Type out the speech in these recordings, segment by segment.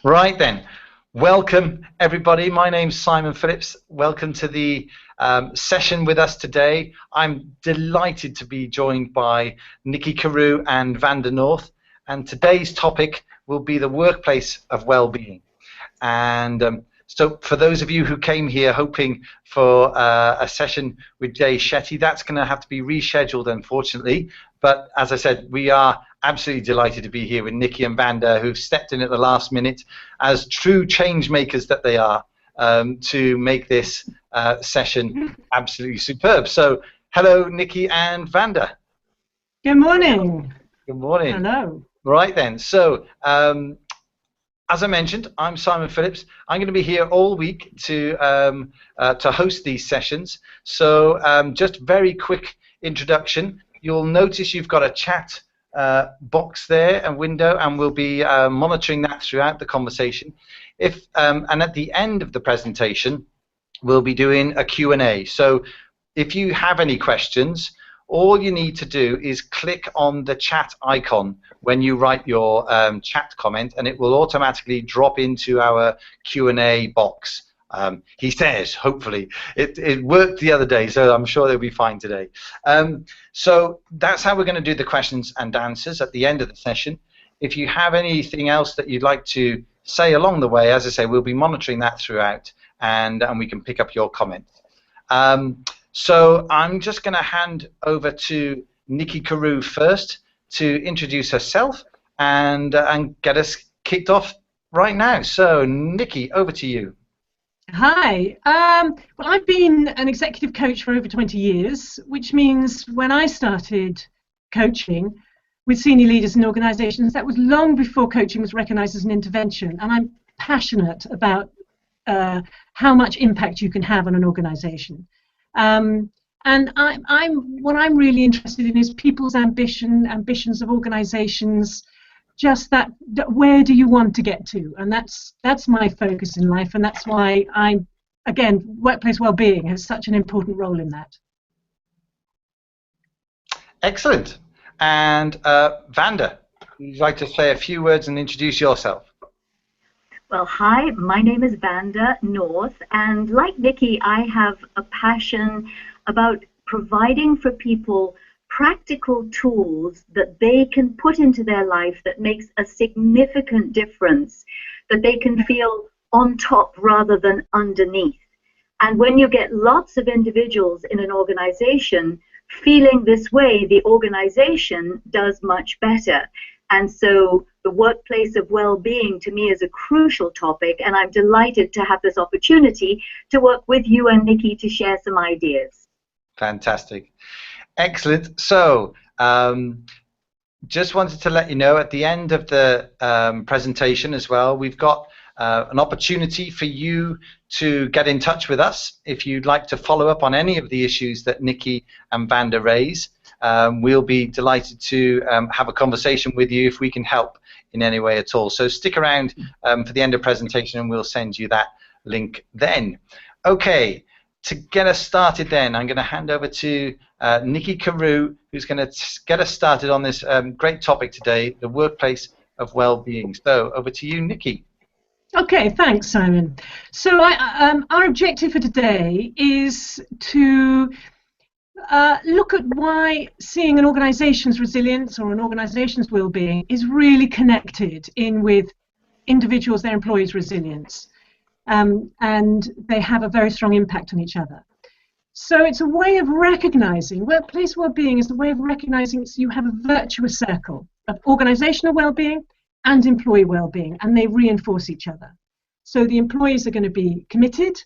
Right then, welcome everybody. My name's Simon Phillips. Welcome to the session with us today. I'm delighted to be joined by Nikki Carew and Vanda North, and today's topic will be the workplace of well-being. And so for those of you who came here hoping for a session with Jay Shetty, that's going to have to be rescheduled, unfortunately. But as I said, we are absolutely delighted to be here with Nikki and Vanda, who've stepped in at the last minute as true change makers that they are, to make this session absolutely superb. So hello, Nikki and Vanda. Good morning. Good morning. Hello. Right then, so as I mentioned, I'm Simon Phillips. I'm going to be here all week to host these sessions. So just very quick introduction. You'll notice you've got a chat box there and window, and we'll be monitoring that throughout the conversation. And at the end of the presentation, we'll be doing a Q&A. So if you have any questions, all you need to do is click on the chat icon when you write your chat comment, and it will automatically drop into our Q&A box. He says, hopefully. It worked the other day, so I'm sure they'll be fine today. So that's how we're going to do the questions and answers at the end of the session. If you have anything else that you'd like to say along the way, as I say, we'll be monitoring that throughout, and we can pick up your comments. So I'm just going to hand over to Nikki Carew first to introduce herself and get us kicked off right now. So Nikki, over to you. Hi. Well, I've been an executive coach for over 20 years, which means when I started coaching with senior leaders in organizations, that was long before coaching was recognized as an intervention. And I'm passionate about how much impact you can have on an organization. And what I'm really interested in is people's ambitions of organizations, just that where do you want to get to? And that's my focus in life, and that's why again, workplace well-being has such an important role in that. Excellent. And Vanda, would you like to say a few words and introduce yourself? Well, hi, my name is Vanda North, and like Nikki, I have a passion about providing for people practical tools that they can put into their life that makes a significant difference, that they can feel on top rather than underneath. And when you get lots of individuals in an organization feeling this way, the organization does much better. And so the workplace of well-being to me is a crucial topic, and I'm delighted to have this opportunity to work with you and Nikki to share some ideas. Fantastic. Excellent. So just wanted to let you know at the end of the presentation as well, we've got an opportunity for you to get in touch with us if you'd like to follow up on any of the issues that Nikki and Vanda raise. We'll be delighted to have a conversation with you if we can help in any way at all. So stick around for the end of the presentation and we'll send you that link then. Okay, to get us started then, I'm going to hand over to Nikki Carew, who's going to get us started on this great topic today, the workplace of well-being. So over to you, Nikki. Okay, thanks, Simon. So our objective for today is to look at why seeing an organization's resilience or an organization's well-being is really connected in with individuals, their employees' resilience, and they have a very strong impact on each other. So it's a way of recognizing, workplace well-being is the way of recognizing you have a virtuous circle of organizational well-being and employee well-being, and they reinforce each other. So the employees are going to be committed,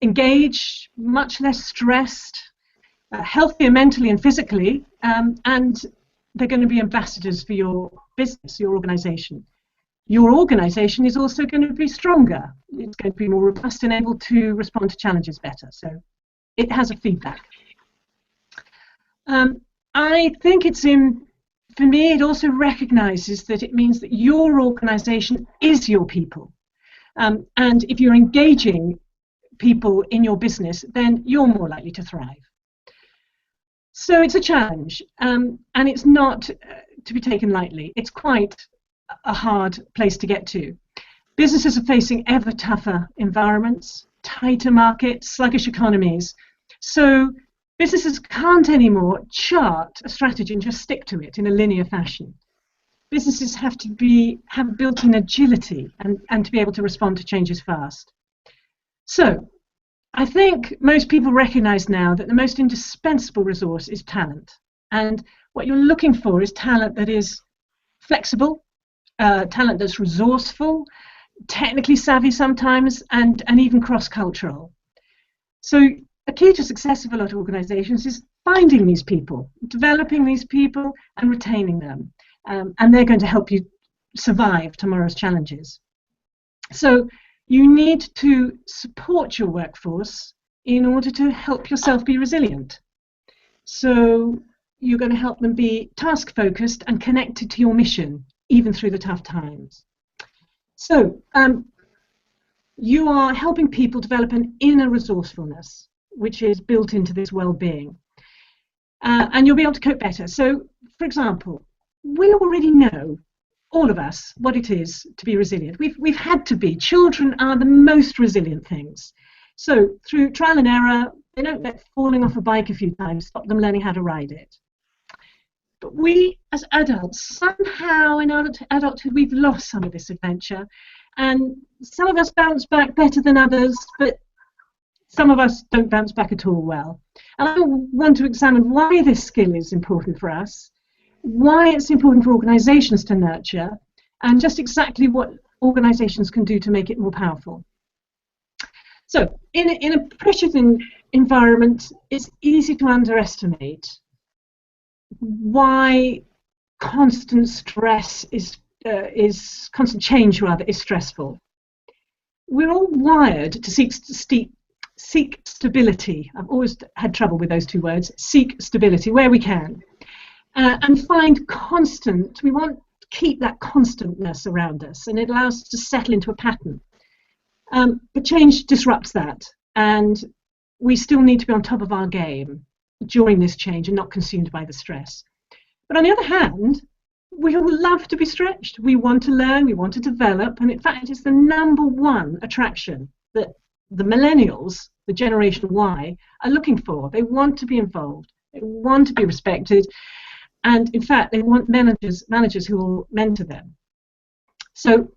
engaged, much less stressed, healthier mentally and physically, and they're going to be ambassadors for your business, your organization. Your organization is also going to be stronger. It's going to be more robust and able to respond to challenges better. So it has a feedback. I think for me, it also recognizes that it means that your organization is your people. And if you're engaging people in your business, then you're more likely to thrive. So it's a challenge, and it's not to be taken lightly. It's quite a hard place to get to. Businesses are facing ever tougher environments, tighter markets, sluggish economies. So businesses can't anymore chart a strategy and just stick to it in a linear fashion. Businesses have to have built-in agility and to be able to respond to changes fast. So I think most people recognize now that the most indispensable resource is talent. And what you're looking for is talent that is flexible, talent that's resourceful, technically savvy sometimes, and even cross-cultural. So a key to success of a lot of organizations is finding these people, developing these people, and retaining them. And they're going to help you survive tomorrow's challenges. So you need to support your workforce in order to help yourself be resilient. So you're going to help them be task-focused and connected to your mission, even through the tough times. So you are helping people develop an inner resourcefulness, which is built into this well-being. And you'll be able to cope better. So, for example, we already know, all of us, what it is to be resilient. We've had to be. Children are the most resilient things. So through trial and error, they don't let falling off a bike a few times stop them learning how to ride it. But we, as adults, somehow in our adulthood, we've lost some of this adventure. And some of us bounce back better than others, but some of us don't bounce back at all well. And I want to examine why this skill is important for us, why it's important for organizations to nurture, and just exactly what organizations can do to make it more powerful. So in a pressured environment, it's easy to underestimate why constant stress constant change rather is stressful. We're all wired to seek stability. I've always had trouble with those two words. Seek stability where we can. And find constant, we want to keep that constantness around us, and it allows us to settle into a pattern. But change disrupts that, and we still need to be on top of our game during this change and not consumed by the stress. But on the other hand, we all love to be stretched. We want to learn, we want to develop, and in fact it's the #1 attraction that the millennials, the Generation Y, are looking for. They want to be involved, they want to be respected, and in fact they want managers who will mentor them. So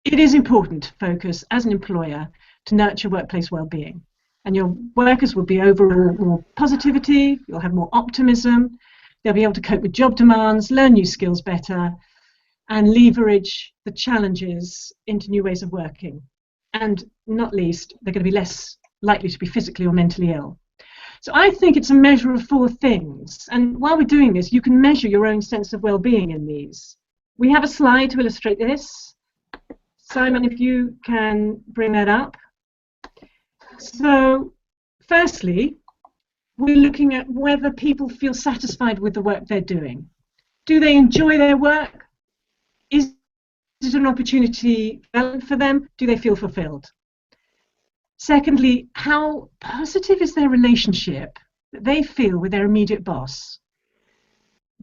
it is important to focus as an employer to nurture workplace well-being, and your workers will be overall more positivity, you'll have more optimism, they'll be able to cope with job demands, learn new skills better, and leverage the challenges into new ways of working. And not least, they're going to be less likely to be physically or mentally ill. So I think it's a measure of 4 things. And while we're doing this, you can measure your own sense of well-being in these. We have a slide to illustrate this. Simon, if you can bring that up. So, firstly, we're looking at whether people feel satisfied with the work they're doing. Do they enjoy their work? Is it an opportunity for them? Do they feel fulfilled? Secondly, how positive is their relationship that they feel with their immediate boss?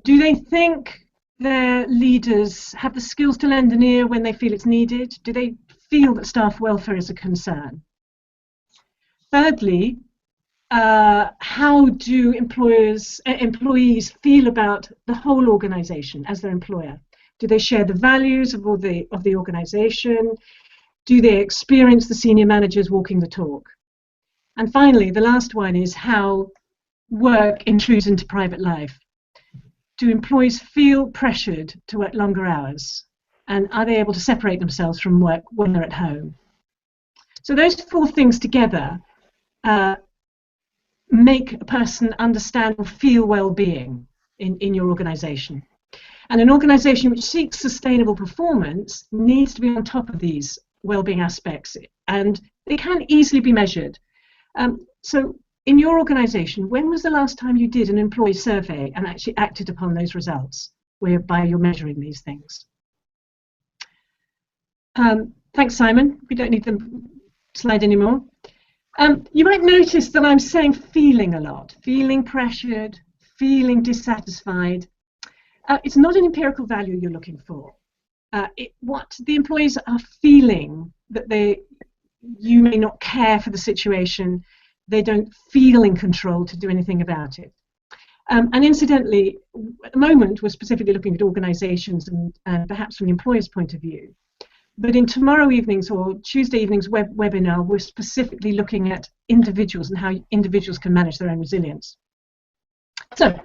Do they think their leaders have the skills to lend an ear when they feel it's needed? Do they feel that staff welfare is a concern? Thirdly, how do employees feel about the whole organization as their employer? Do they share the values of the organization? Do they experience the senior managers walking the talk? And finally, the last one is how work intrudes into private life. Do employees feel pressured to work longer hours? And are they able to separate themselves from work when they're at home? So those 4 things together make a person understand or feel well-being in your organization. And an organization which seeks sustainable performance needs to be on top of these well-being aspects, and they can easily be measured. So in your organization, when was the last time you did an employee survey and actually acted upon those results, whereby you're measuring these things? Thanks, Simon. We don't need the slide anymore. You might notice that I'm saying feeling a lot, feeling pressured, feeling dissatisfied. It's not an empirical value you're looking for. what the employees are feeling, that you may not care for the situation, they don't feel in control to do anything about it. And incidentally, at the moment we're specifically looking at organisations and perhaps from the employer's point of view. But in tomorrow evening's or Tuesday evening's webinar, we're specifically looking at individuals and how individuals can manage their own resilience. So,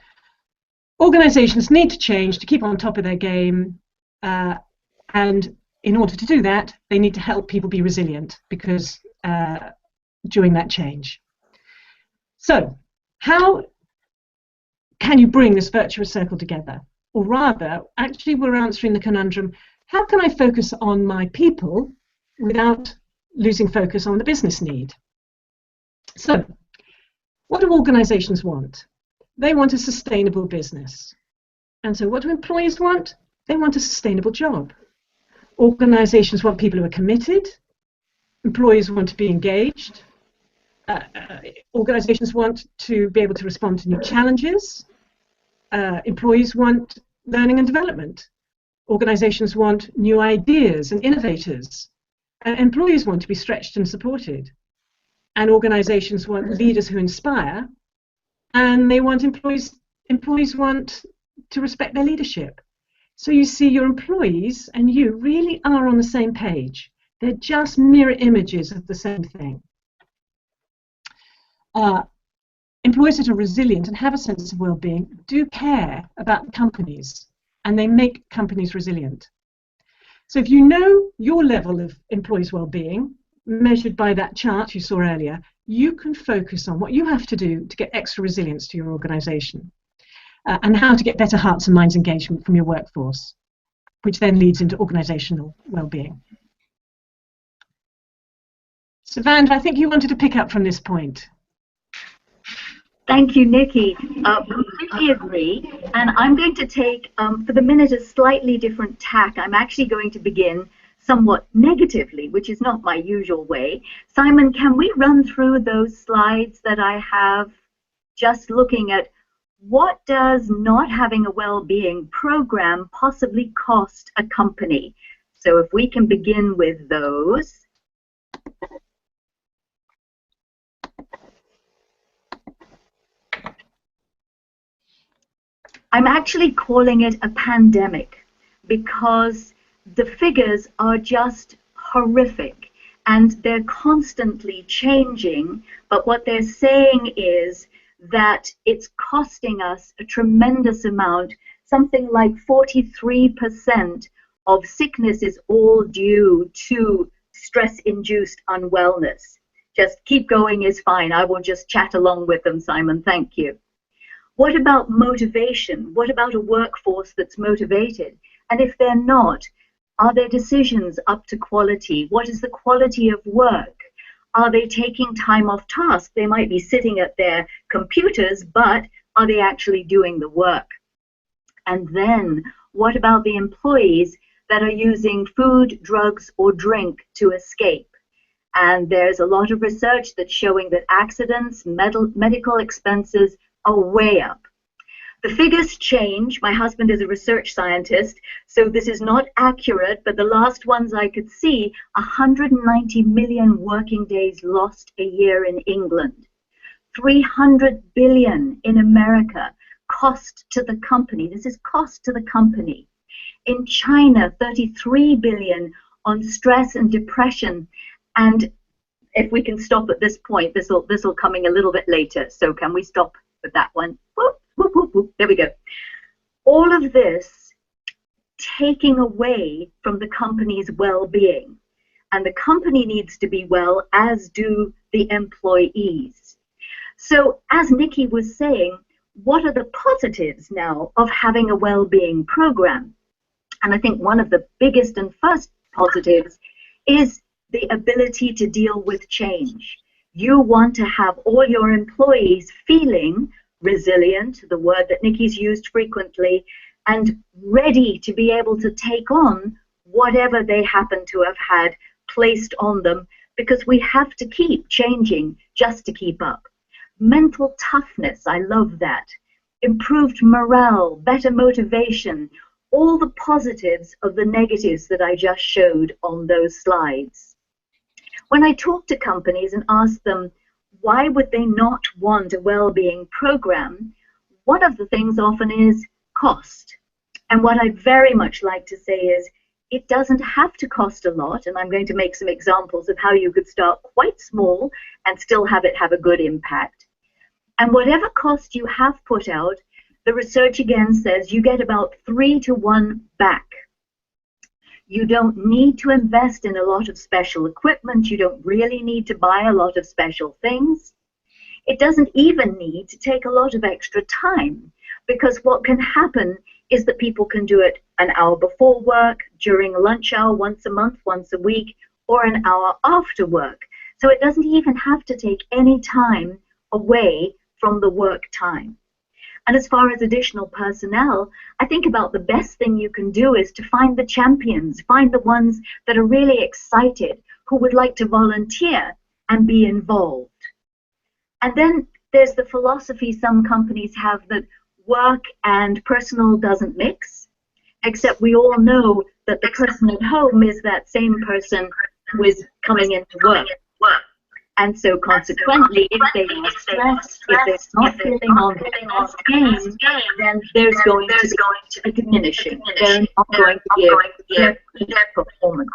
organisations need to change to keep on top of their game, and in order to do that, they need to help people be resilient because during that change. So, how can you bring this virtuous circle together? Or rather, actually we're answering the conundrum, how can I focus on my people without losing focus on the business need? So, what do organisations want? They want a sustainable business. And so what do employees want? They want a sustainable job. Organisations want people who are committed. Employees want to be engaged. Organisations want to be able to respond to new challenges. Employees want learning and development. Organisations want new ideas and innovators. Employees want to be stretched and supported. And organisations want leaders who inspire. And they want employees want to respect their leadership. So you see, your employees and you really are on the same page. They're just mirror images of the same thing. Employees that are resilient and have a sense of well-being do care about companies, and they make companies resilient. So if you know your level of employees' well-being, measured by that chart you saw earlier, you can focus on what you have to do to get extra resilience to your organisation, and how to get better hearts and minds engagement from your workforce, which then leads into organisational well-being. So Vanda, I think you wanted to pick up from this point. Thank you, Nikki. Completely agree. And I'm going to take, for the minute, a slightly different tack. I'm actually going to begin somewhat negatively, which is not my usual way. Simon, can we run through those slides that I have, just looking at what does not having a well-being program possibly cost a company? So if we can begin with those. I'm actually calling it a pandemic because the figures are just horrific and they're constantly changing, but what they're saying is that it's costing us a tremendous amount. Something like 43% of sickness is all due to stress-induced unwellness. Just keep going is fine. I will just chat along with them, Simon. Thank you. What about motivation? What about a workforce that's motivated? And if they're not, are their decisions up to quality? What is the quality of work? Are they taking time off task? They might be sitting at their computers, but are they actually doing the work? And then what about the employees that are using food, drugs, or drink to escape? And there's a lot of research that's showing that accidents, medical expenses are way up. The figures change. My husband is a research scientist, so this is not accurate, but the last ones I could see, 190 million working days lost a year in England, 300 billion in America, cost to the company. This is cost to the company. In China, 33 billion on stress and depression. And if we can stop at this point, this will coming a little bit later. So can we stop with that one? Whoop, whoop, whoop, whoop. There we go. All of this taking away from the company's well-being. And the company needs to be well, as do the employees. So as Nikki was saying, what are the positives now of having a well-being program? And I think one of the biggest and first positives is the ability to deal with change. You want to have all your employees feeling resilient, the word that Nikki's used frequently, and ready to be able to take on whatever they happen to have had placed on them, because we have to keep changing just to keep up. Mental toughness, I love that. Improved morale, better motivation, all the positives of the negatives that I just showed on those slides. When I talk to companies and ask them why would they not want a well-being program, one of the things often is cost. And what I very much like to say is it doesn't have to cost a lot, and I'm going to make some examples of how you could start quite small and still have it have a good impact. And whatever cost you have put out, the research again says you get about 3 to 1 back. You don't need to invest in a lot of special equipment. You don't really need to buy a lot of special things. It doesn't even need to take a lot of extra time, because what can happen is that people can do it an hour before work, during a lunch hour, once a month, once a week, or an hour after work. So it doesn't even have to take any time away from the work time. And as far as additional personnel, I think about the best thing you can do is to find the champions, find the ones that are really excited, who would like to volunteer and be involved. And then there's the philosophy some companies have that work and personal doesn't mix, except we all know that the person at home is that same person who is coming into work. And so consequently, if they are stressed, if they're not feeling on their best game, then there's going to be a diminishing. They're not going to give their performance.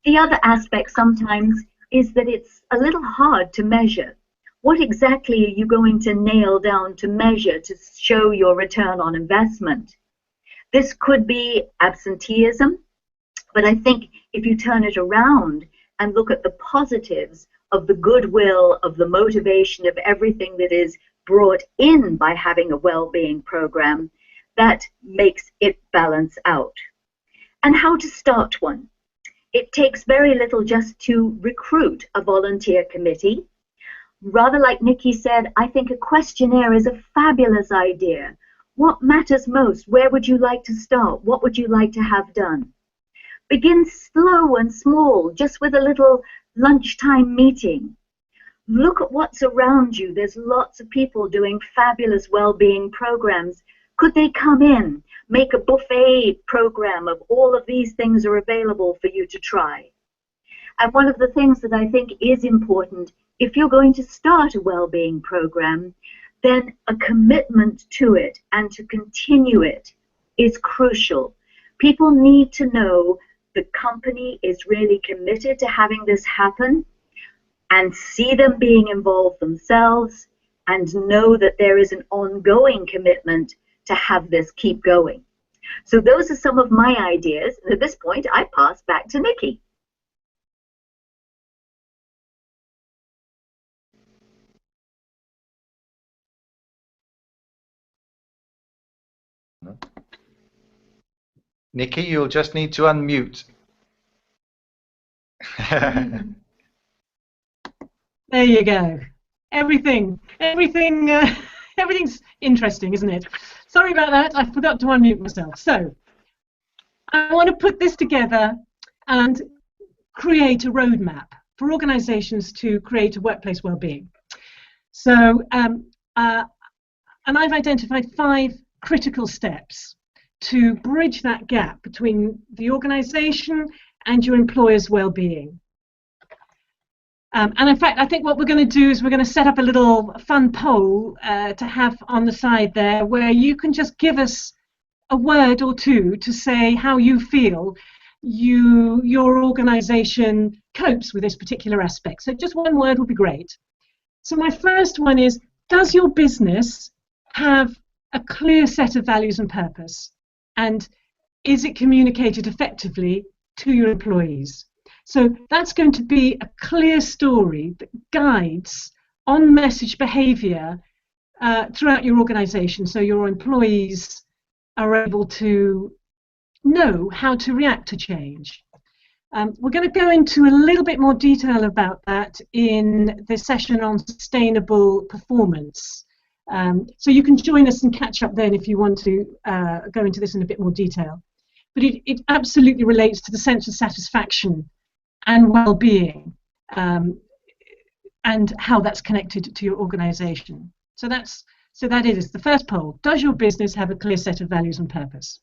The other aspect sometimes is that it's a little hard to measure. What exactly are you going to nail down to measure to show your return on investment? This could be absenteeism, but I think if you turn it around and look at the positives of the goodwill, of the motivation, of everything that is brought in by having a well-being program, that makes it balance out. And how to start one. It takes very little just to recruit a volunteer committee. Rather, like Nikki said, I think a questionnaire is a fabulous idea. What matters most? Where would you like to start? What would you like to have done? Begin slow and small, just with a little lunchtime meeting. Look at what's around you. There's lots of people doing fabulous well-being programs. Could they come in, make a buffet program of all of these things are available for you to try? And one of the things that I think is important, if you're going to start a well-being program, then a commitment to it and to continue it is crucial. People need to know the company is really committed to having this happen, and see them being involved themselves, and know that there is an ongoing commitment to have this keep going. So those are some of my ideas. And at this point, I pass back to Nikki. Nikki, you'll just need to unmute. There you go. Everything's interesting, isn't it? Sorry about that. I forgot to unmute myself. So I want to put this together and create a roadmap for organizations to create a workplace well-being. So, and I've identified 5 critical steps to bridge that gap between the organization and your employer's well-being. And in fact, I think what we're going to do is we're going to set up a little fun poll to have on the side there, where you can just give us a word or two to say how you feel your organization copes with this particular aspect. So just one word would be great. So my first one is, does your business have a clear set of values and purpose? And is it communicated effectively to your employees? So that's going to be a clear story that guides on-message behavior throughout your organization, so your employees are able to know how to react to change. We're going to go into a little bit more detail about that in the session on sustainable performance. So you can join us and catch up then if you want to go into this in a bit more detail. But it absolutely relates to the sense of satisfaction and well-being, and how that's connected to your organization. So that's So that is the first poll. Does your business have a clear set of values and purpose?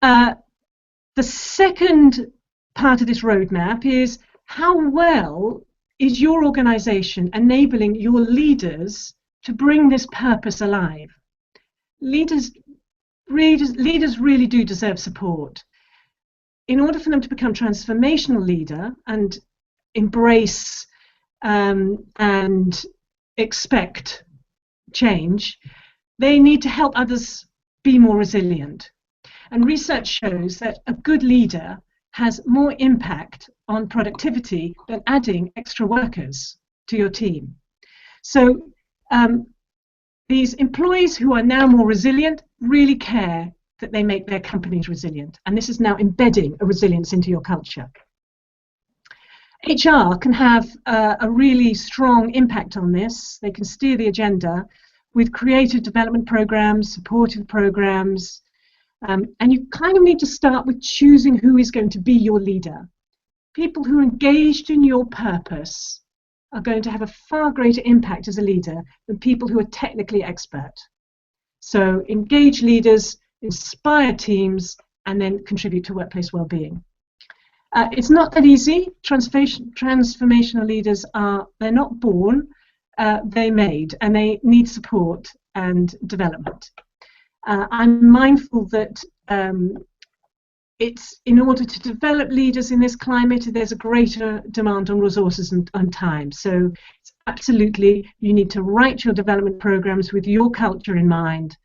The second part of this roadmap is how well is your organization enabling your leaders to bring this purpose alive? Leaders really do deserve support. In order for them to become transformational leader and embrace and expect change, they need to help others be more resilient. And research shows that a good leader has more impact on productivity than adding extra workers to your team. So these employees who are now more resilient really care that they make their companies resilient. And this is now embedding a resilience into your culture. HR can have a really strong impact on this. They can steer the agenda with creative development programs, supportive programs, and you kind of need to start with choosing who is going to be your leader. People who are engaged in your purpose are going to have a far greater impact as a leader than people who are technically expert. So engage leaders, inspire teams, and then contribute to workplace well-being. It's not that easy. Transformational leaders they're not born, they're made, and they need support and development. I'm mindful that it's in order to develop leaders in this climate, there's a greater demand on resources and time. So it's absolutely, you need to write your development programs with your culture in mind.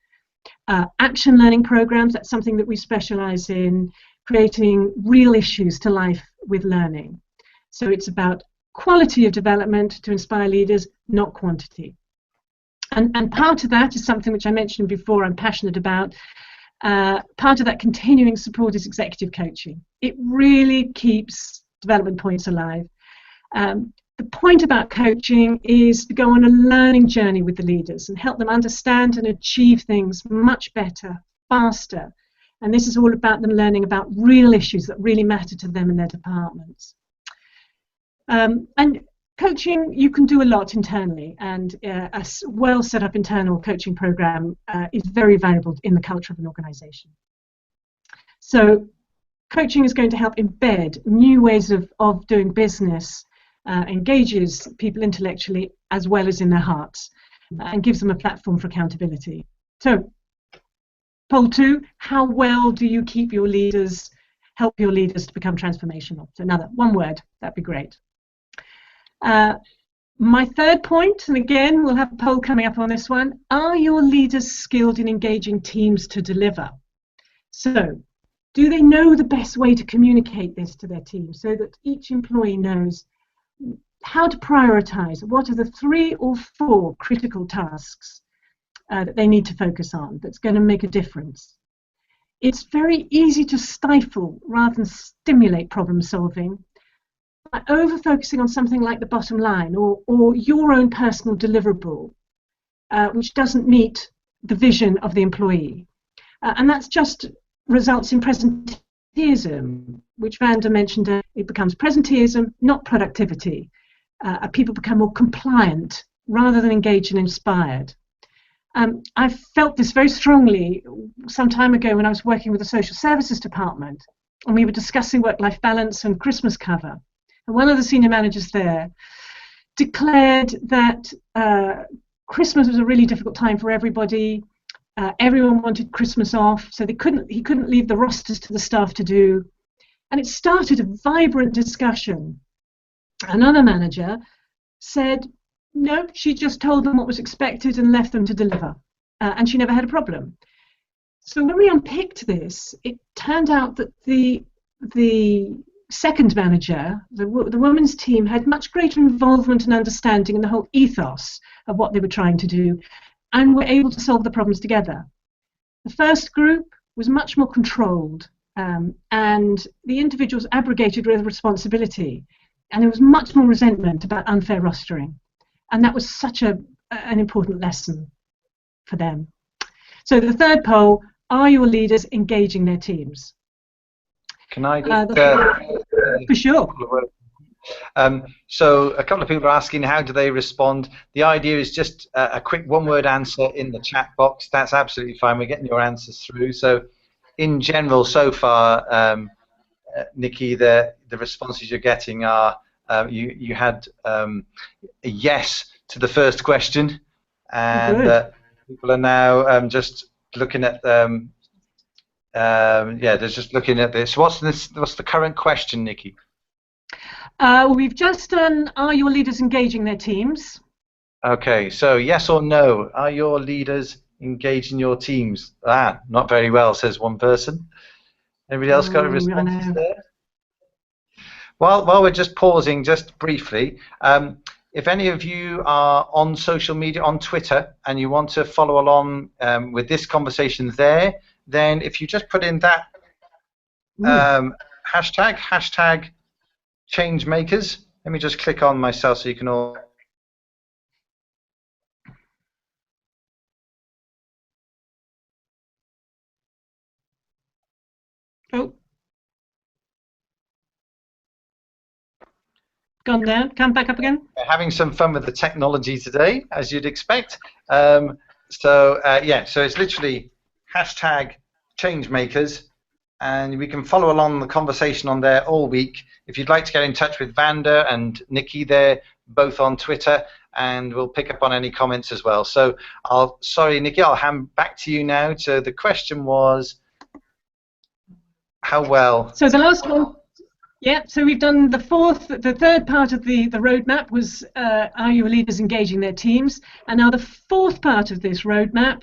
Action learning programs, that's something that we specialize in, creating real issues to life with learning. So it's about quality of development to inspire leaders, not quantity. And part of that is something which I mentioned before I'm passionate about. Part of that continuing support is executive coaching. It really keeps development points alive. The point about coaching is to go on a learning journey with the leaders and help them understand and achieve things much better, faster. And this is all about them learning about real issues that really matter to them and their departments. And coaching, you can do a lot internally, and a well set up internal coaching program is very valuable in the culture of an organization. So coaching is going to help embed new ways of doing business, engages people intellectually as well as in their hearts, and gives them a platform for accountability. So poll 2, how well do you keep your leaders, help your leaders to become transformational? So another one word, that'd be great. My third point, and again we'll have a poll coming up on this one, are your leaders skilled in engaging teams to deliver? So do they know the best way to communicate this to their team so that each employee knows how to prioritize? What are the 3 or 4 critical tasks that they need to focus on that's going to make a difference? It's very easy to stifle rather than stimulate problem solving by over-focusing on something like the bottom line or your own personal deliverable, which doesn't meet the vision of the employee. And that's just results in presenteeism, which Vanda mentioned. It becomes presenteeism, not productivity. People become more compliant rather than engaged and inspired. I felt this very strongly some time ago when I was working with the social services department, and we were discussing work-life balance and Christmas cover. And one of the senior managers there declared that Christmas was a really difficult time for everybody. Everyone wanted Christmas off, so he couldn't leave the rosters to the staff to do. And it started a vibrant discussion. Another manager said, no, she just told them what was expected and left them to deliver. And she never had a problem. So when we unpicked this, it turned out that the second manager, the women's team, had much greater involvement and understanding in the whole ethos of what they were trying to do, and were able to solve the problems together. The first group was much more controlled, and the individuals abrogated their responsibility, and there was much more resentment about unfair rostering, and that was such an important lesson for them. So the third poll, are your leaders engaging their teams? Can I just, for sure. So a couple of people are asking how do they respond. The idea is just a quick one-word answer in the chat box. That's absolutely fine. We're getting your answers through. So in general, so far, Nikki, the responses you're getting are you had a yes to the first question, and people are now just looking at yeah, they're just looking at this. What's the current question, Nikki? We've just done, are your leaders engaging their teams? Okay, so yes or no, are your leaders engaging your teams? Not very well, says one person. Anybody else got a response there? While we're just pausing just briefly, if any of you are on social media, on Twitter, and you want to follow along with this conversation there, then if you just put in that hashtag changemakers. Let me just click on myself so you can all. Oh. Gone down. Come back up again. Having some fun with the technology today, as you'd expect. Yeah, so it's literally hashtag changemakers, and we can follow along the conversation on there all week. If you'd like to get in touch with Vanda and Nikki, they're both on Twitter, and we'll pick up on any comments as well. So, sorry, Nikki, I'll hand back to you now. So the question was, how well? So the last one. Yeah, so we've done the third part of the roadmap was, are your leaders engaging their teams? And now the fourth part of this roadmap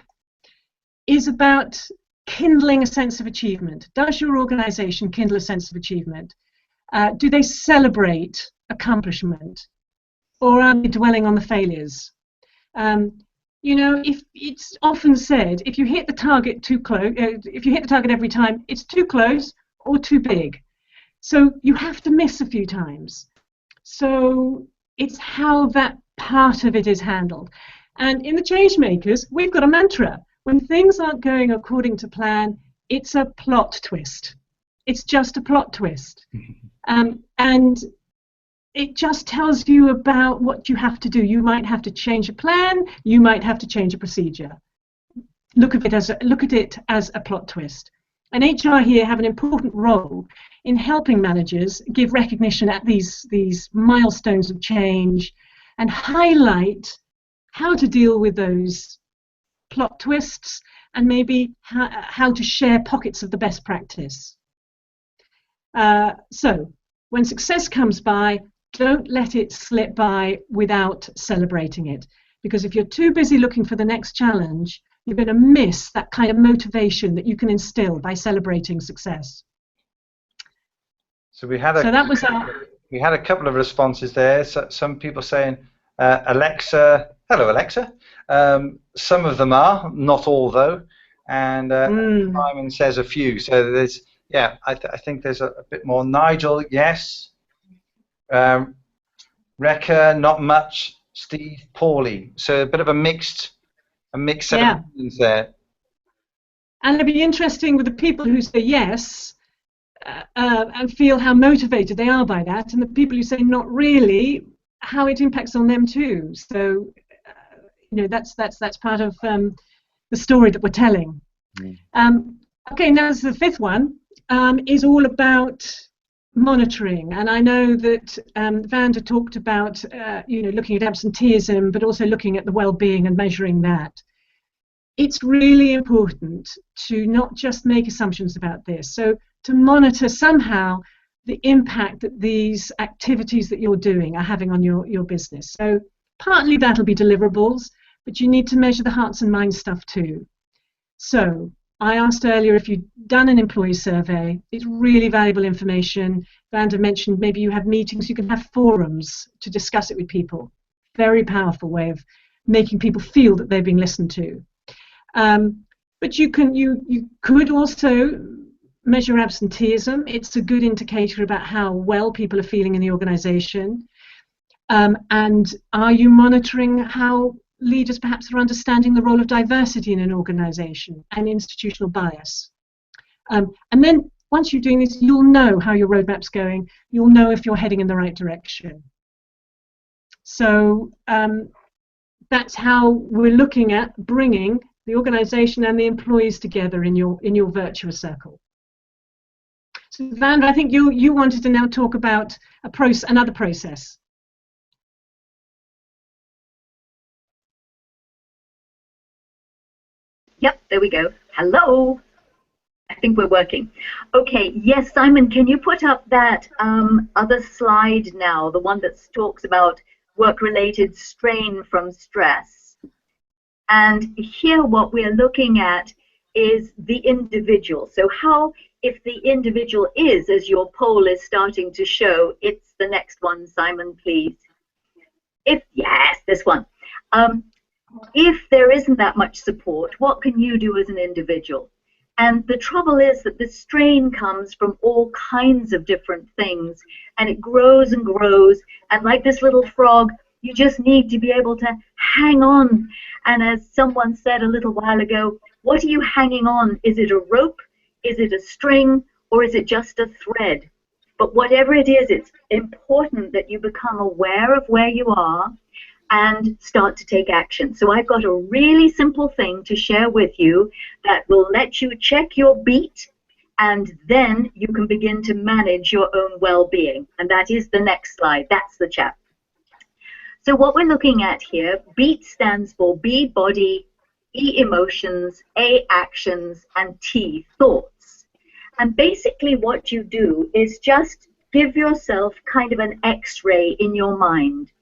is about kindling a sense of achievement. Does your organization kindle a sense of achievement? Do they celebrate accomplishment? Or are they dwelling on the failures? You know, if it's often said, if you hit the target too close, if you hit the target every time, it's too close or too big. So you have to miss a few times. So it's how that part of it is handled. And in the Changemakers, we've got a mantra. When things aren't going according to plan, it's a plot twist. It's just a plot twist. And it just tells you about what you have to do. You might have to change a plan. You might have to change a procedure. Look at it as a plot twist. And HR here have an important role in helping managers give recognition at these milestones of change and highlight how to deal with those plot twists and maybe how to share pockets of the best practice. So when success comes by, don't let it slip by without celebrating it. Because if you're too busy looking for the next challenge, you're going to miss that kind of motivation that you can instill by celebrating success. So we had a couple of responses there. So some people saying, Alexa, hello Alexa. Some of them are, not all though. And Simon says a few. So there's, yeah, I think there's a bit more. Nigel, yes. Rekha, not much. Steve, poorly. So a bit of a mixed set of opinions there. And it'll be interesting with the people who say yes and feel how motivated they are by that, and the people who say not really, how it impacts on them too. So you know, that's part of the story that we're telling. Okay, now the fifth one is all about monitoring, and I know that Vanda talked about you know, looking at absenteeism, but also looking at the well-being and measuring that. It's really important to not just make assumptions about this. So to monitor somehow the impact that these activities that you're doing are having on your business. So partly that'll be deliverables, but you need to measure the hearts and minds stuff too. So I asked earlier if you'd done an employee survey. It's really valuable information. Vanda mentioned maybe you have meetings, you can have forums to discuss it with people. Very powerful way of making people feel that they're being listened to. But you could also measure absenteeism. It's a good indicator about how well people are feeling in the organization. And are you monitoring how leaders perhaps are understanding the role of diversity in an organization and institutional bias? And then once you're doing this, you'll know how your roadmap's going. You'll know if you're heading in the right direction. So that's how we're looking at bringing the organization and the employees together in your virtuous circle. So Vanda, I think you wanted to now talk about another process. Yep, there we go. Hello. I think we're working. Okay, yes, Simon, can you put up that other slide now, the one that talks about work-related strain from stress? And here what we're looking at is the individual. So how, if the individual is, as your poll is starting to show, it's the next one, Simon, please. Yes, this one. If there isn't that much support, what can you do as an individual? And the trouble is that the strain comes from all kinds of different things, and it grows and grows, and like this little frog, you just need to be able to hang on. And as someone said a little while ago, what are you hanging on? Is it a rope? Is it a string? Or is it just a thread? But whatever it is, it's important that you become aware of where you are and start to take action. So I've got a really simple thing to share with you that will let you check your beat, and then you can begin to manage your own well-being. And that is the next slide. That's the chap. So what we're looking at here, BEAT stands for B, body, E, emotions, A, actions, and T, thoughts. And basically what you do is just give yourself kind of an X-ray in your mind.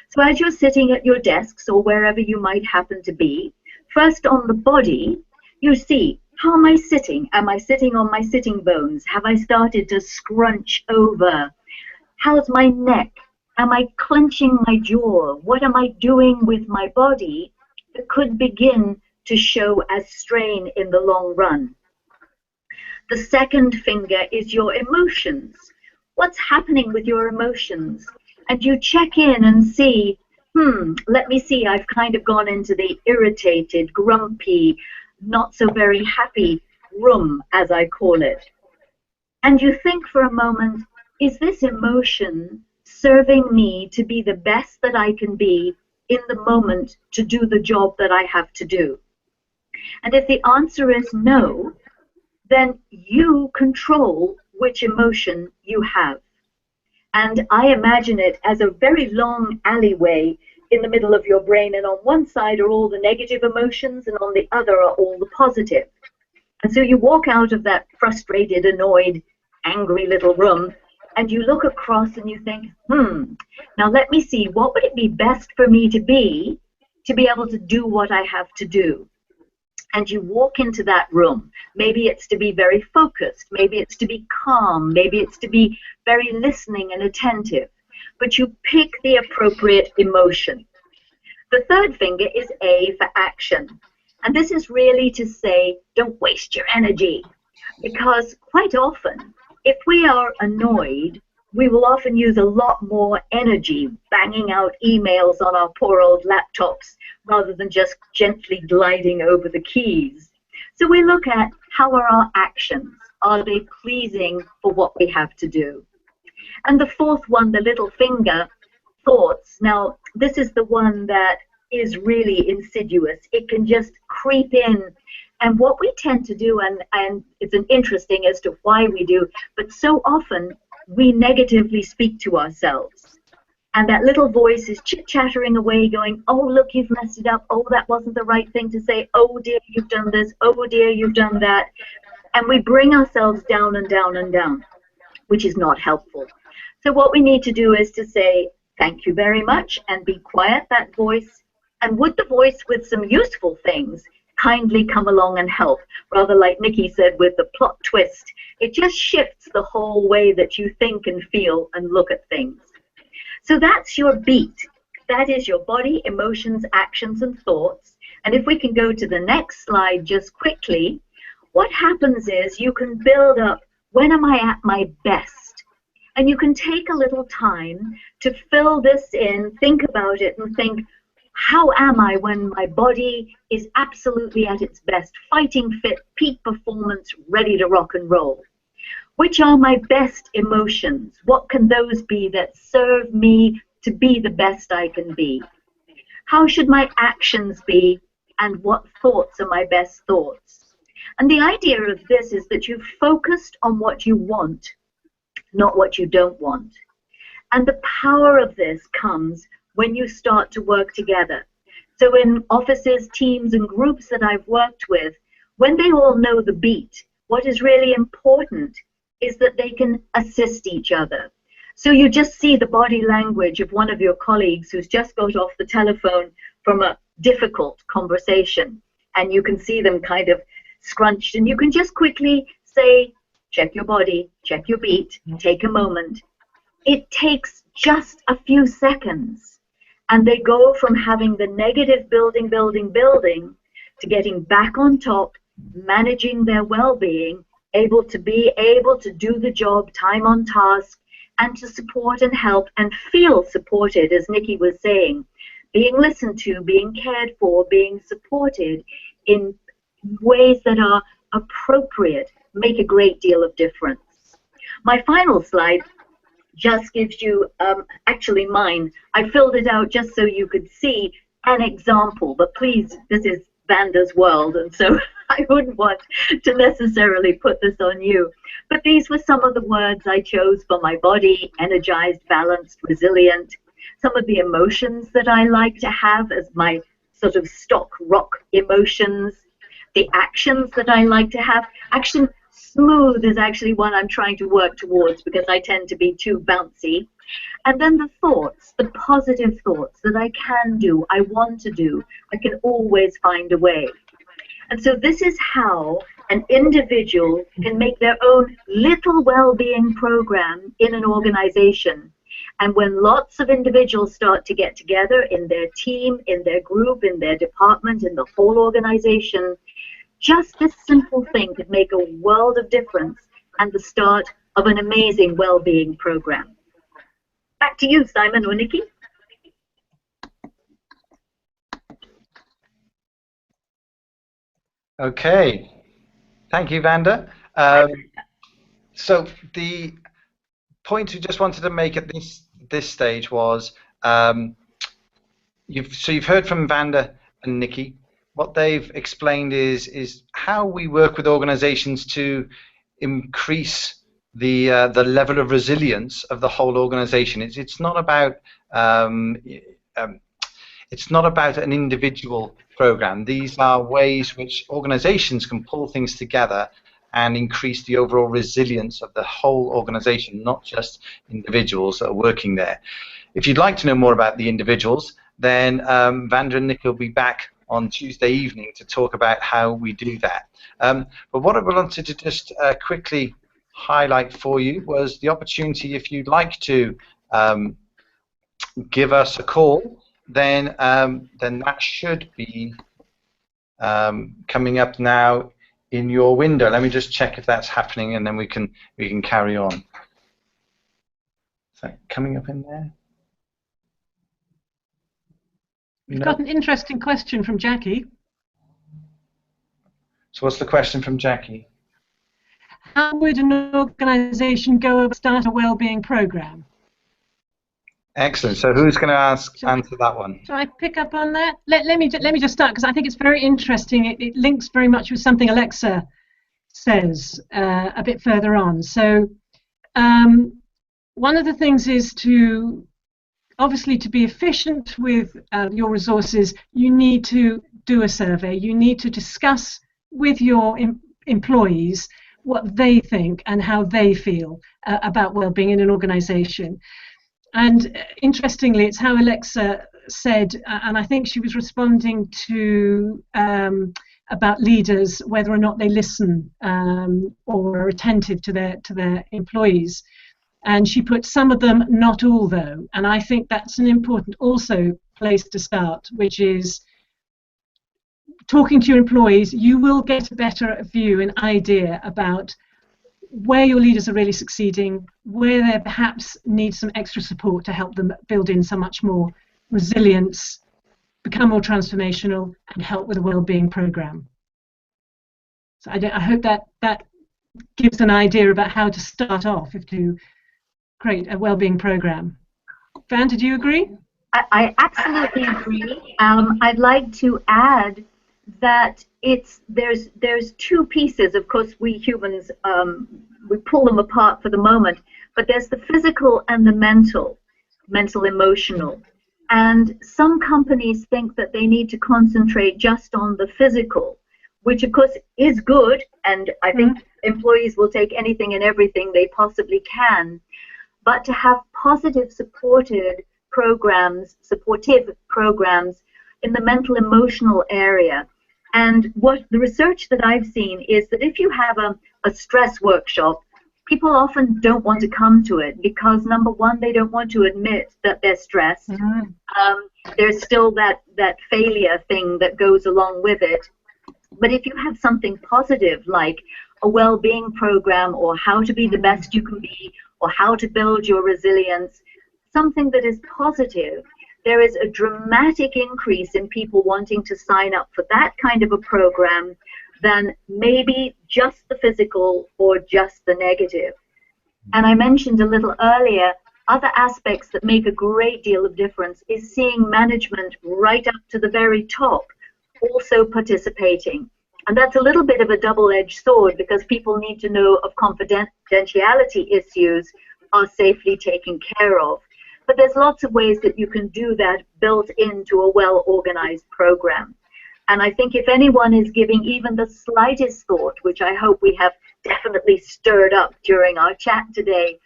So as you're sitting at your desks or wherever you might happen to be, first on the body, you see, how am I sitting? Am I sitting on my sitting bones? Have I started to scrunch over? How's my neck? Am I clenching my jaw? What am I doing with my body that could begin to show as strain in the long run? The second finger is your emotions. What's happening with your emotions? And you check in and see, let me see, I've kind of gone into the irritated, grumpy, not so very happy room, as I call it. And you think for a moment, is this emotion serving me to be the best that I can be in the moment to do the job that I have to do? And if the answer is no, then you control which emotion you have. And I imagine it as a very long alleyway in the middle of your brain, and on one side are all the negative emotions and on the other are all the positive. And so you walk out of that frustrated, annoyed, angry little room and you look across and you think, now let me see, what would it be best for me to be able to do what I have to do? And you walk into that room. Maybe it's to be very focused, maybe it's to be calm, maybe it's to be very listening and attentive. But you pick the appropriate emotion. The third finger is A for action. And this is really to say, don't waste your energy. Because quite often, if we are annoyed, we will often use a lot more energy banging out emails on our poor old laptops rather than just gently gliding over the keys. So we look at how are our actions? Are they pleasing for what we have to do? And the fourth one, the little finger, thoughts. Now, this is the one that is really insidious. It can just creep in. And what we tend to do, and it's an interesting as to why we do, but so often we negatively speak to ourselves. And that little voice is chit-chattering away going, oh, look, you've messed it up. Oh, that wasn't the right thing to say. Oh, dear, you've done this. Oh, dear, you've done that. And we bring ourselves down and down and down, which is not helpful. So what we need to do is to say, thank you very much, and be quiet, that voice. And would the voice with some useful things kindly come along and help? Rather like Nikki said with the plot twist, it just shifts the whole way that you think and feel and look at things. So that's your beat. That is your body, emotions, actions, and thoughts. And if we can go to the next slide just quickly, what happens is you can build up, when am I at my best? And you can take a little time to fill this in, think about it, and think, how am I when my body is absolutely at its best, fighting fit, peak performance, ready to rock and roll? Which are my best emotions? What can those be that serve me to be the best I can be? How should my actions be? And what thoughts are my best thoughts? And the idea of this is that you've focused on what you want, not what you don't want. And the power of this comes when you start to work together. So in offices, teams, and groups that I've worked with, when they all know the beat, what is really important is that they can assist each other. So you just see the body language of one of your colleagues who's just got off the telephone from a difficult conversation, and you can see them kind of scrunched, and you can just quickly say, check your body, check your beat, take a moment. It takes just a few seconds, and they go from having the negative building to getting back on top, managing their well-being, able to do the job, time on task, and to support and help and feel supported, as Nikki was saying. Being listened to, being cared for, being supported in ways that are appropriate make a great deal of difference. My final slide just gives you, actually mine, I filled it out just so you could see an example, but please, this is Vanda's world, and so I wouldn't want to necessarily put this on you. But these were some of the words I chose for my body: energized, balanced, resilient. Some of the emotions that I like to have as my sort of stock rock emotions. The actions that I like to have. Action smooth is actually one I'm trying to work towards because I tend to be too bouncy. And then the thoughts, the positive thoughts that I can do, I want to do, I can always find a way. And so this is how an individual can make their own little well-being program in an organization. And when lots of individuals start to get together in their team, in their group, in their department, in the whole organization, just this simple thing could make a world of difference and the start of an amazing well-being program. Back to you, Simon or Nikki. Okay, thank you, Vanda. So the point we just wanted to make at this stage was you've heard from Vanda and Nikki. What they've explained is how we work with organizations to increase the level of resilience of the whole organization. It's not about an individual program. These are ways which organizations can pull things together and increase the overall resilience of the whole organization, not just individuals that are working there. If you'd like to know more about the individuals, then Vanda and Nick will be back on Tuesday evening to talk about how we do that. But what I wanted to just quickly highlight for you was the opportunity, if you'd like to give us a call, then that should be coming up now in your window. Let me just check if that's happening, and then we can carry on. Is that coming up in there? We've got an interesting question from Jackie. So what's the question from Jackie? How would an organisation go about start a wellbeing program? Excellent. So who's going to answer that one? Shall I pick up on that? Let me just start, because I think it's very interesting. It links very much with something Alexa says a bit further on. So one of the things is obviously to be efficient with your resources, you need to do a survey. You need to discuss with your employees what they think and how they feel about well-being in an organisation. And interestingly, it's how Alexa said, and I think she was responding to about leaders, whether or not they listen or are attentive to their employees. And she put some of them, not all though. And I think that's an important also place to start, which is talking to your employees. You will get a better view and idea about where your leaders are really succeeding, where they perhaps need some extra support to help them build in so much more resilience, become more transformational, and help with a well-being program. So I hope that gives an idea about how to start off if to create a well-being program. Van, did you agree? I absolutely agree. I'd like to add that there's two pieces. Of course, we humans we pull them apart for the moment, but there's the physical and the mental emotional. And some companies think that they need to concentrate just on the physical, which of course is good, and I think employees will take anything and everything they possibly can. But to have positive supportive programs in the mental emotional area. And what the research that I've seen is that if you have a stress workshop, people often don't want to come to it because, number one, they don't want to admit that they're stressed. There's still that failure thing that goes along with it. But if you have something positive like a well-being program, or how to be the best you can be, or how to build your resilience, something that is positive, there is a dramatic increase in people wanting to sign up for that kind of a program than maybe just the physical or just the negative. And I mentioned a little earlier, other aspects that make a great deal of difference is seeing management right up to the very top also participating. And that's a little bit of a double-edged sword because people need to know if confidentiality issues are safely taken care of. But there's lots of ways that you can do that built into a well-organized program. And I think if anyone is giving even the slightest thought, which I hope we have definitely stirred up during our chat today,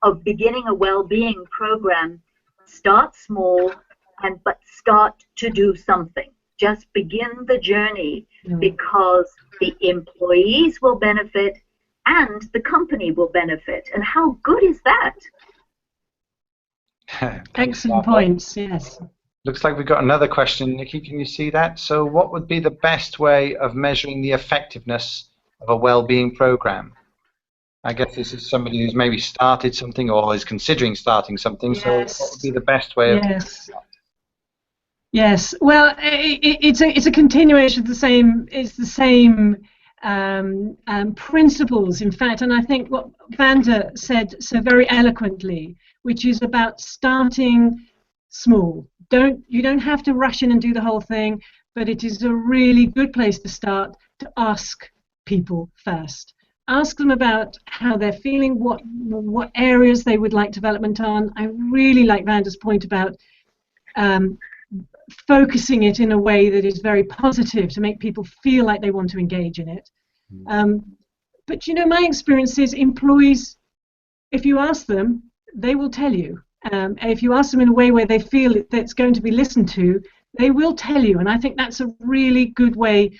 of beginning a well-being program, start small, but start to do something. Just begin the journey, because the employees will benefit and the company will benefit. And how good is that? Excellent points, yes. Looks like we've got another question. Nikki, can you see that? So what would be the best way of measuring the effectiveness of a well-being program? I guess this is somebody who's maybe started something or is considering starting something. Yes. So what would be the best way of doing that? Yes, well, it's a continuation of the same. It's the same principles, in fact, and I think what Vanda said so very eloquently, which is about starting small. You don't have to rush in and do the whole thing, but it is a really good place to start to ask people first. Ask them about how they're feeling, what areas they would like development on. I really like Vanda's point about focusing it in a way that is very positive to make people feel like they want to engage in it. But you know, my experience is employees, if you ask them, they will tell you. If you ask them in a way where they feel that it's going to be listened to, they will tell you. And I think that's a really good way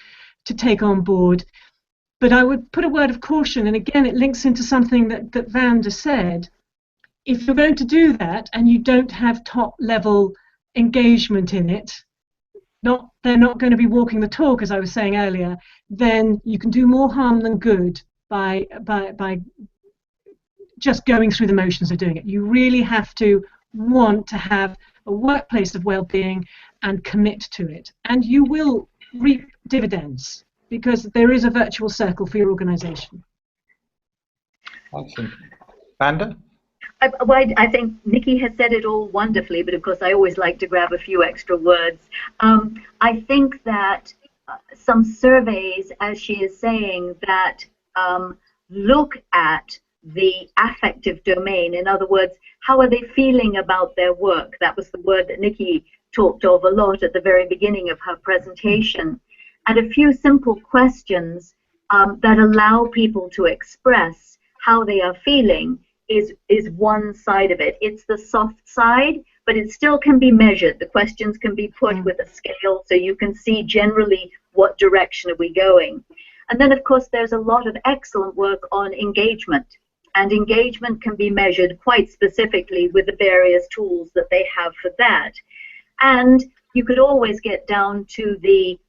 to take on board. But I would put a word of caution, and again, it links into something that Vanda said. If you're going to do that and you don't have top-level engagement in it, they're not going to be walking the talk, as I was saying earlier, then you can do more harm than good by just going through the motions of doing it. You really have to want to have a workplace of well-being and commit to it, and you will reap dividends because there is a virtual circle for your organization. Awesome. Vanda? I think Nikki has said it all wonderfully, but of course I always like to grab a few extra words. I think that some surveys, as she is saying, that look at the affective domain. In other words, how are they feeling about their work? That was the word that Nikki talked of a lot at the very beginning of her presentation. And a few simple questions that allow people to express how they are feeling is one side of it. It's the soft side, but it still can be measured. The questions can be put with a scale so you can see generally what direction are we going. And then, of course, there's a lot of excellent work on engagement. And engagement can be measured quite specifically with the various tools that they have for that. And you could always get down to the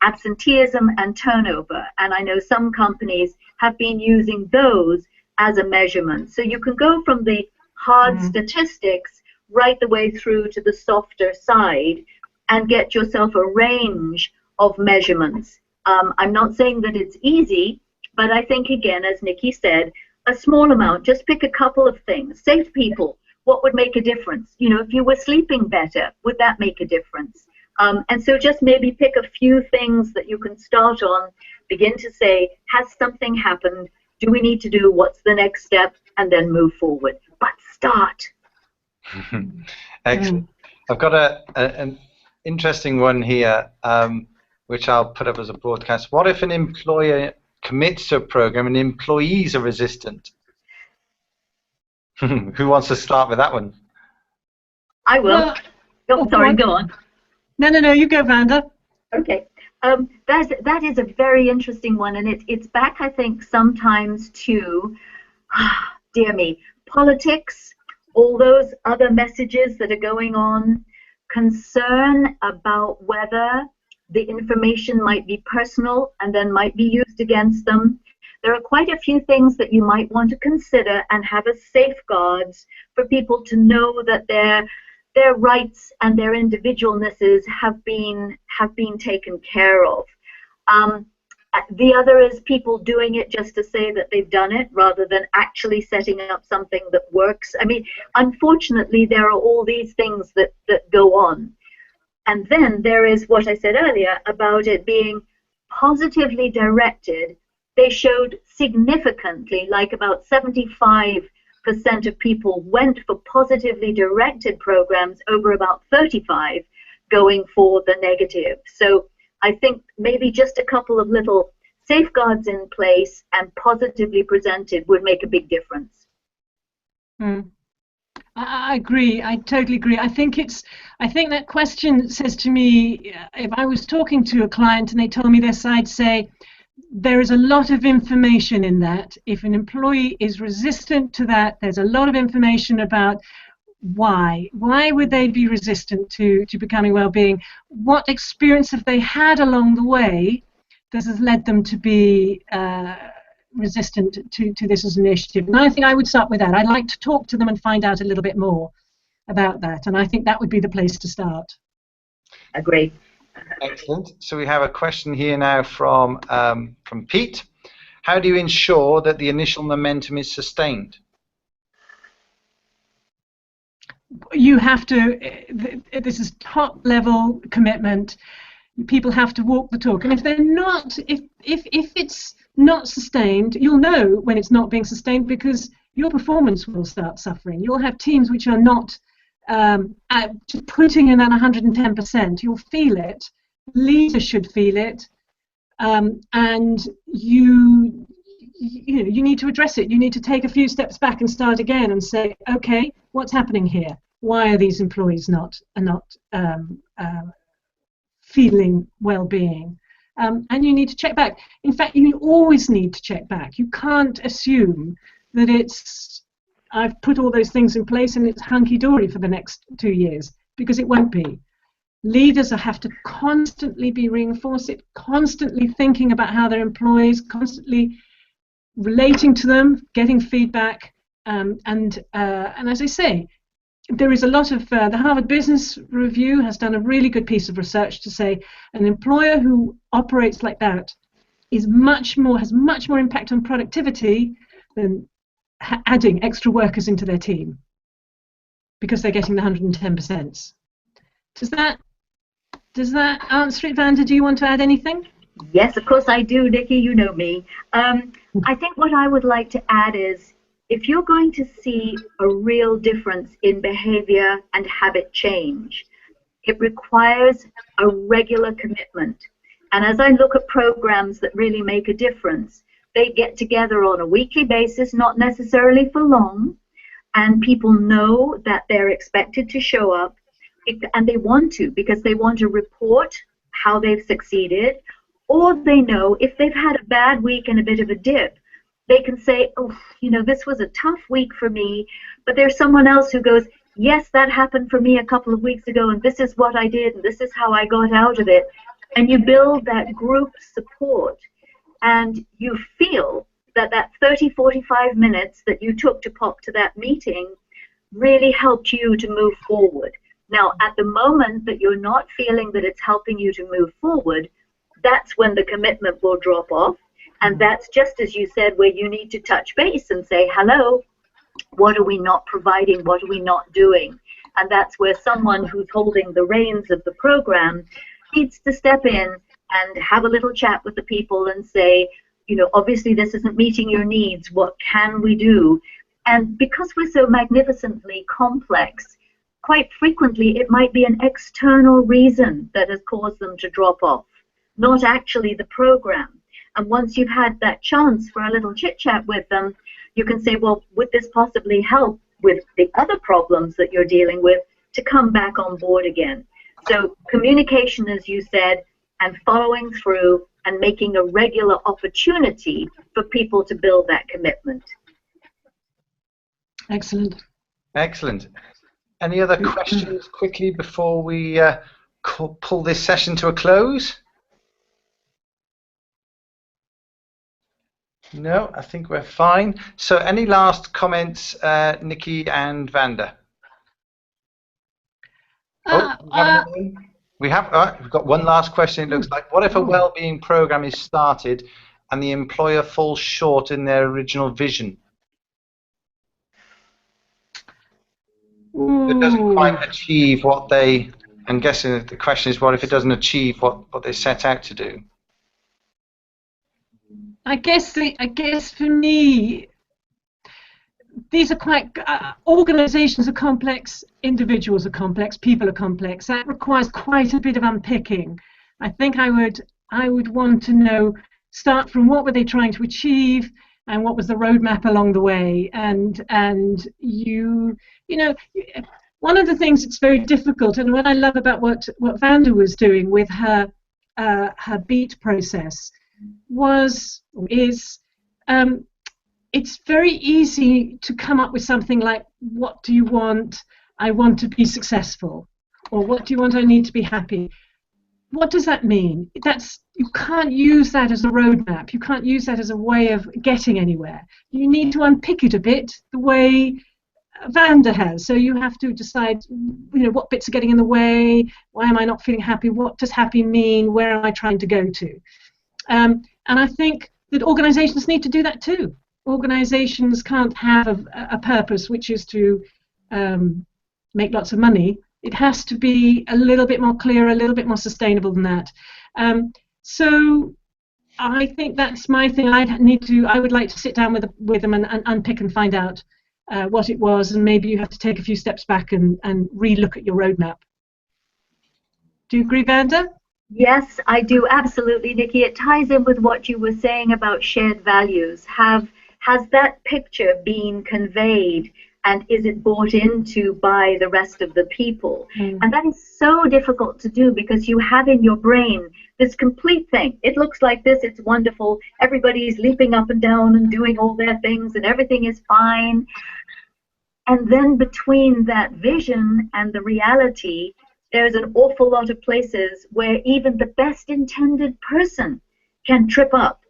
absenteeism and turnover. And I know some companies have been using those as a measurement. So you can go from the hard statistics right the way through to the softer side and get yourself a range of measurements. I'm not saying that it's easy, But I think, again, as Nikki said, a small amount, just pick a couple of things. Say to people, what would make a difference? You know, if you were sleeping better, would that make a difference? And so just maybe pick a few things that you can start on, begin to say, has something happened? Do we need to do? What's the next step? And then move forward. But start. Excellent. I've got an interesting one here, which I'll put up as a broadcast. What if an employer commits to a program and employees are resistant? Who wants to start with that one? I will. Sorry, go on. No, you go, Vanda. Okay. That is a very interesting one, and it's back, I think, sometimes to, dear me, politics, all those other messages that are going on, concern about whether the information might be personal and then might be used against them. There are quite a few things that you might want to consider and have as safeguards for people to know that their rights and their individualnesses have been taken care of. The other is people doing it just to say that they've done it rather than actually setting up something that works. I mean, unfortunately, there are all these things that go on. And then there is what I said earlier about it being positively directed. They showed significantly, like about 75% of people went for positively directed programs over about 35 going for the negative. So I think maybe just a couple of little safeguards in place and positively presented would make a big difference. I agree. I totally agree. I think that question says to me, if I was talking to a client and they told me this, I'd say there is a lot of information in that. If an employee is resistant to that, there's a lot of information about why. Why would they be resistant to becoming well-being? What experience have they had along the way that has led them to be resistant to this as an initiative? And I think I would start with that. I'd like to talk to them and find out a little bit more about that. And I think that would be the place to start. Agree. Excellent. So we have a question here now from Pete. How do you ensure that the initial momentum is sustained? You have to, this is top level commitment. People have to walk the talk. And if they're not, if it's not sustained, you'll know when it's not being sustained because your performance will start suffering. You'll have teams which are not putting in that 110%. You'll feel it. Leaders should feel it. And you need to address it. You need to take a few steps back and start again and say, okay, what's happening here? Why are these employees not feeling well-being? And you need to check back. In fact, you always need to check back. You can't assume that I've put all those things in place and it's hunky-dory for the next 2 years, because it won't be. Leaders have to constantly be reinforced, constantly thinking about how their employees, constantly relating to them, getting feedback, and as I say, there is a lot of the Harvard Business Review has done a really good piece of research to say an employer who operates like that has much more impact on productivity than adding extra workers into their team, because they're getting the 110%. Does that answer it, Vanda? Do you want to add anything? Yes, of course I do, Nikki. You know me. I think what I would like to add is, if you're going to see a real difference in behavior and habit change, it requires a regular commitment. And as I look at programs that really make a difference, they get together on a weekly basis, not necessarily for long, and people know that they're expected to show up, and they want to, because they want to report how they've succeeded, or they know if they've had a bad week and a bit of a dip, they can say, oh, this was a tough week for me, but there's someone else who goes, yes, that happened for me a couple of weeks ago, and this is what I did, and this is how I got out of it. And you build that group support, and you feel that 30, 45 minutes that you took to pop to that meeting really helped you to move forward. Now, at the moment that you're not feeling that it's helping you to move forward, that's when the commitment will drop off. And that's just as you said, where you need to touch base and say, hello, what are we not providing? What are we not doing? And that's where someone who's holding the reins of the program needs to step in and have a little chat with the people and say, you know, obviously this isn't meeting your needs. What can we do? And because we're so magnificently complex, quite frequently it might be an external reason that has caused them to drop off, not actually the program. And once you've had that chance for a little chit-chat with them, you can say, well, would this possibly help with the other problems that you're dealing with to come back on board again? So communication, as you said, and following through and making a regular opportunity for people to build that commitment. Excellent. Excellent. Any other questions quickly before we pull this session to a close? No, I think we're fine. So any last comments, Nikki and Vanda? We've got one last question, it looks like. What if a well-being program is started and the employer falls short in their original vision? It doesn't quite achieve what they... I'm guessing the question is, what if it doesn't achieve what they set out to do? I guess for me, these are quite organizations are complex, individuals are complex, people are complex. That requires quite a bit of unpicking. I think I would want to know, start from what were they trying to achieve and what was the roadmap along the way. And you know, one of the things that's very difficult, and what I love about what Vanda was doing with her BEAT process is it's very easy to come up with something like, what do you want? I want to be successful. Or what do you want? I need to be happy. What does that mean? You can't use that as a roadmap. You can't use that as a way of getting anywhere. You need to unpick it a bit the way Vanda has. So you have to decide, you know, what bits are getting in the way, why am I not feeling happy, what does happy mean, where am I trying to go to? And I think that organizations need to do that too. Organizations can't have a purpose which is to make lots of money. It has to be a little bit more clear, a little bit more sustainable than that. So I think that's my thing. I would like to sit down with them and unpick and find out what it was, and maybe you have to take a few steps back and re-look at your roadmap. Do you agree, Vanda? Yes, I do, absolutely, Nikki. It ties in with what you were saying about shared values. Has that picture been conveyed, and is it bought into by the rest of the people? And that is so difficult to do, because you have in your brain this complete thing. It looks like this, it's wonderful, everybody's leaping up and down and doing all their things, and everything is fine. And then between that vision and the reality, there's an awful lot of places where even the best intended person can trip up.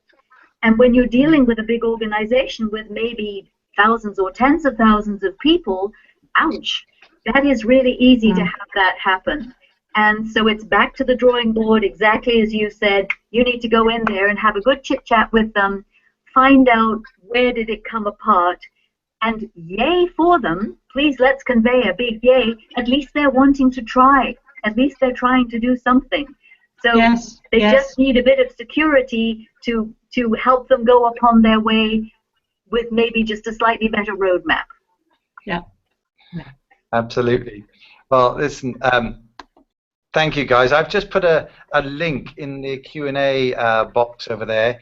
And when you're dealing with a big organization with maybe thousands or tens of thousands of people, ouch, that is really easy to have that happen. And so it's back to the drawing board, exactly as you said. You need to go in there and have a good chit chat with them, find out where did it come apart, and yay for them. Please, let's convey a big yay. At least they're wanting to try. At least they're trying to do something. So they just need a bit of security to help them go upon their way with maybe just a slightly better roadmap. Yeah. Absolutely. Well, listen, thank you, guys. I've just put a link in the Q&A box over there.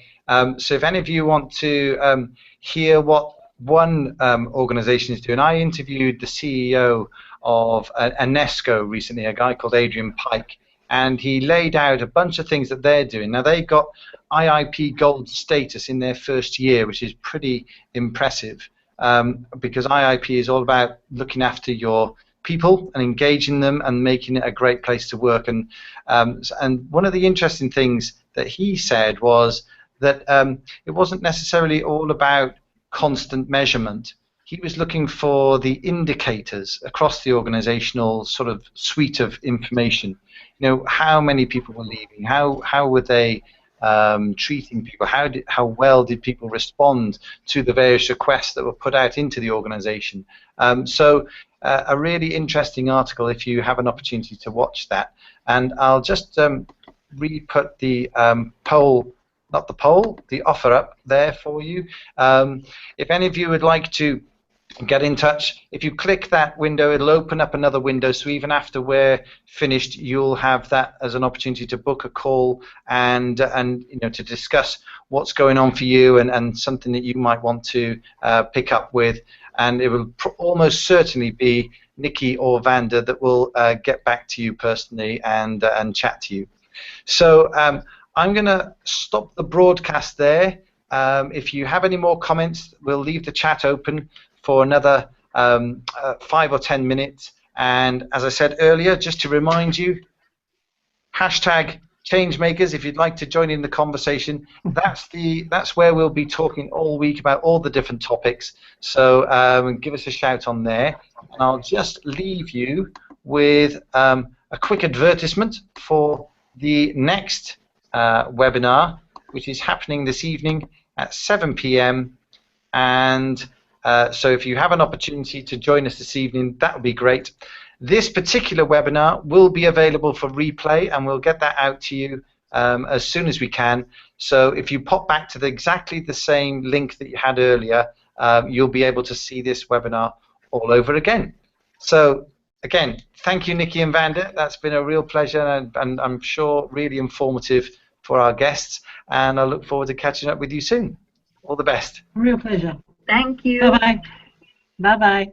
So if any of you want to hear what one organization is doing, I interviewed the CEO of UNESCO recently, a guy called Adrian Pike, and he laid out a bunch of things that they're doing. Now, they got IIP Gold status in their first year, which is pretty impressive, because IIP is all about looking after your people and engaging them and making it a great place to work. And one of the interesting things that he said was that it wasn't necessarily all about constant measurement. He was looking for the indicators across the organizational sort of suite of information. You know, how many people were leaving, how were they treating people? How well did people respond to the various requests that were put out into the organization? So a really interesting article if you have an opportunity to watch that. And I'll just re-put the the offer up there for you. If any of you would like to get in touch, if you click that window, it'll open up another window, so even after we're finished, you'll have that as an opportunity to book a call and you know, to discuss what's going on for you and something that you might want to pick up with. And it will almost certainly be Nikki or Vanda that will get back to you personally and chat to you. So I'm going to stop the broadcast there. If you have any more comments, we'll leave the chat open for another 5 or 10 minutes. And as I said earlier, just to remind you, hashtag Changemakers, if you'd like to join in the conversation. That's where we'll be talking all week about all the different topics. So give us a shout on there. And I'll just leave you with a quick advertisement for the next webinar, which is happening this evening at 7 p.m. And so if you have an opportunity to join us this evening, that would be great. This particular webinar will be available for replay, and we'll get that out to you as soon as we can. So if you pop back to exactly the same link that you had earlier, you'll be able to see this webinar all over again. So again, thank you, Nikki and Vanda. That's been a real pleasure, and I'm sure really informative for our guests. And I look forward to catching up with you soon. All the best. Real pleasure. Thank you. Bye-bye. Bye-bye.